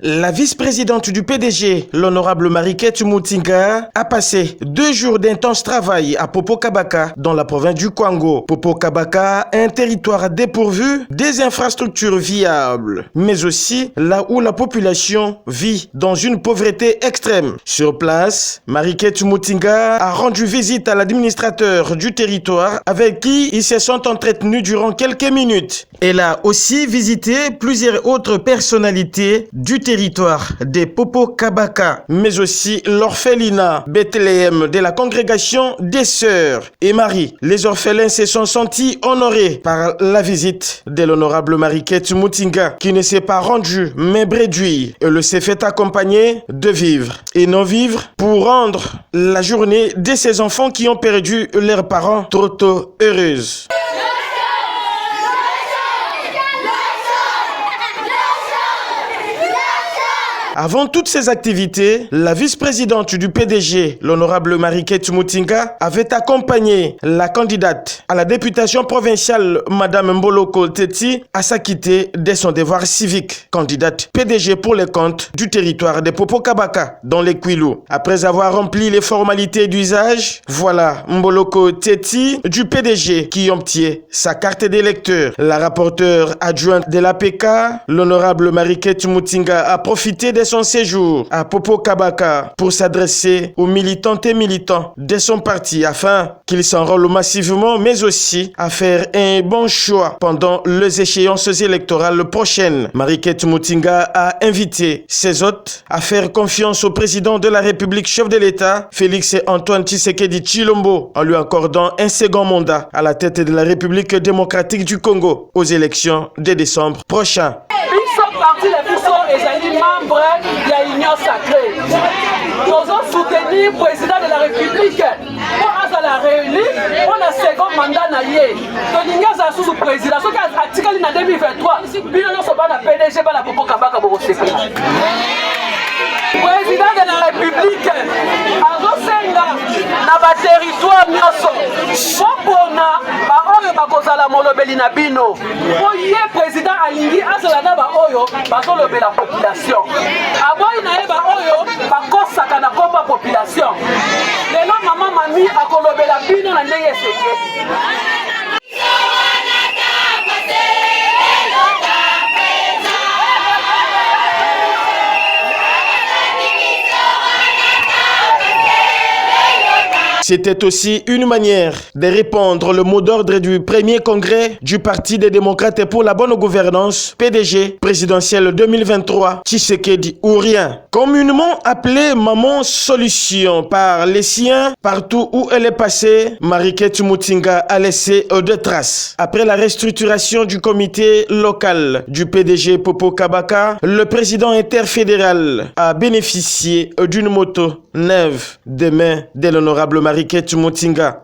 La vice-présidente du PDG, l'honorable Mariquette Mutinga, a passé 2 jours d'intense travail à Popo Kabaka, dans la province du Kwango. Popo Kabaka, un territoire dépourvu des infrastructures viables, mais aussi là où la population vit dans une pauvreté extrême. Sur place, Mariquette Mutinga a rendu visite à l'administrateur du territoire avec qui ils se sont entretenus durant quelques minutes. Elle a aussi visité plusieurs autres personnalités du territoire des Popo Kabaka, mais aussi l'orphelinat Bethléem de la congrégation des Sœurs et Marie. Les orphelins se sont sentis honorés par la visite de l'honorable Mariquette Mutinga, qui ne s'est pas rendue mais bréduit. Elle s'est fait accompagner de vivre et non vivre pour rendre la journée de ces enfants qui ont perdu leurs parents trop tôt heureuse. Avant toutes ces activités, la vice-présidente du PDG, l'honorable Mariquette Mutinga, avait accompagné la candidate à la députation provinciale, Madame Mboloko Teti, à s'acquitter de son devoir civique. Candidate PDG pour les comptes du territoire de Popo Kabaka, dans les Kwilu. Après avoir rempli les formalités d'usage, voilà Mboloko Teti du PDG qui obtient sa carte d'électeur. La rapporteure adjointe de l'APK, l'honorable Mariquette Mutinga, a profité de son séjour à Popo Kabaka pour s'adresser aux militantes et militants de son parti afin qu'ils s'enrôlent massivement, mais aussi à faire un bon choix pendant les échéances électorales prochaines. Mariquette Mutinga a invité ses hôtes à faire confiance au président de la République, chef de l'État, Félix Antoine Tshisekedi Tshilombo, en lui accordant un second mandat à la tête de la République démocratique du Congo aux élections de décembre prochain. Il y a union sacrée. Nous avons soutenu le président de la République pour la réunir pour le second mandat. Nous avons sous président. Ce qui est article en 2023, nous avons la PDG par la Popo Kabaka pour le président de la République azosenga na ba territoire nyonso popona ba oyo bakozala molobeli na bino oye président alingi azala na ba oyo bazolobela population aboyi na ye ba oyo bakosaka na komba population lelo mama mami akolobela bino na ndenge esenge. C'était aussi une manière de répondre le mot d'ordre du premier congrès du Parti des démocrates pour la bonne gouvernance, PDG, présidentiel 2023, Tshisekedi ou rien. Communément appelée Maman Solution par les siens, partout où elle est passée, Mariquette Mutinga a laissé des traces. Après la restructuration du comité local du PDG Popo Kabaka, le président interfédéral a bénéficié d'une moto neuve des mains de l'honorable Mariquette Mutinga.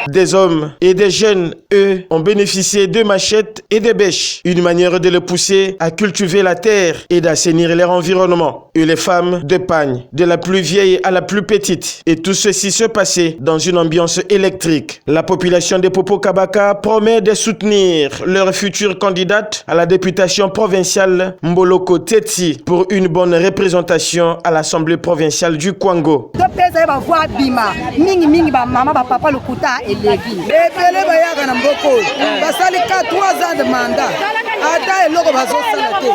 Des hommes et des jeunes, eux, ont bénéficié de machettes et de bêches, une manière de les pousser à cultiver la terre et d'assainir leur environnement. Et les femmes de pagne, de la plus vieille à la plus petite. Et tout ceci se passait dans une ambiance électrique. La population de Popo Kabaka promet de soutenir leur future candidate à la députation provinciale Mboloko Teti pour une bonne représentation à l'Assemblée provinciale du Kwango. ebele bayaka na mboko basali 3 ans de mandat ata eloko bazosala te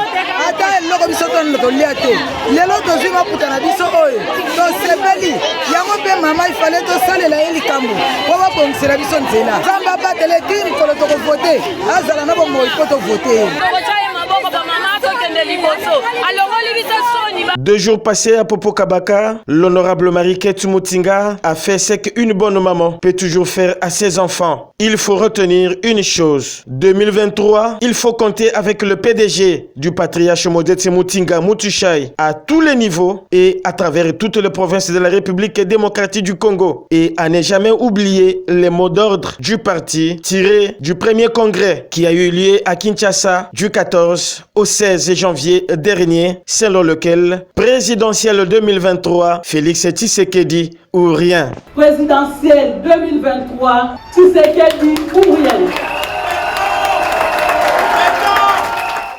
ata eloko biso tolia te lelo tozwi maputa na biso oyo tosepeli yango mpe mama ifale tosalela ye likambo po babongisela biso nzela nzambe abatele ti mikolo tokovote azala na bomoi po tovote. 2 jours passés à Popo Kabaka, l'honorable Mariquette Mutinga a fait ce qu'une bonne maman peut toujours faire à ses enfants. Il faut retenir une chose. 2023, il faut compter avec le PDG du patriarche Modetse Mutinga Mutushai à tous les niveaux et à travers toutes les provinces de la République démocratique du Congo. Et à ne jamais oublier les mots d'ordre du parti tirés du premier congrès qui a eu lieu à Kinshasa du 14 au 16 janvier. janvier dernier, selon lequel présidentielle 2023, Félix Tshisekedi ou rien. Présidentielle 2023, Tshisekedi ou rien.